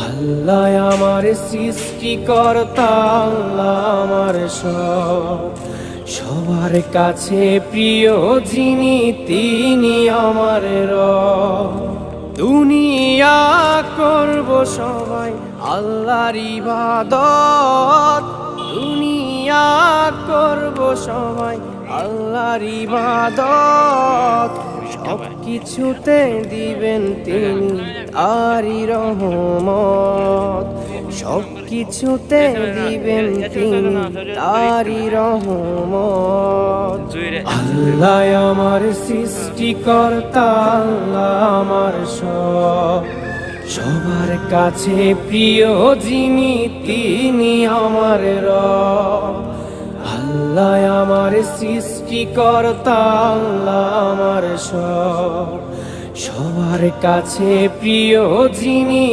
আল্লাহ আমার সৃষ্টিকর্তা, আল্লাহ আমার সব, সবার কাছে প্রিয় যিনি তিনি আমার রব। দুনিয়া করব সবাই আল্লাহর ইবাদত, দুনিয়া করব সবাই আল্লাহর ইবাদত, সব কিছুতে দিবেন তিনি তারই রহমত, সব কিছুতে দিবেন তিনি তারই রহমত। আল্লাহ আমার সৃষ্টিকর্তা, আল্লাহ আমার সব, সবার কাছে প্রিয় যিনি তিনি আমার রব। আল্লাহ আমার সৃষ্টিকর্তা, আল্লাহ আমার সব, সবার কাছে প্রিয় যিনি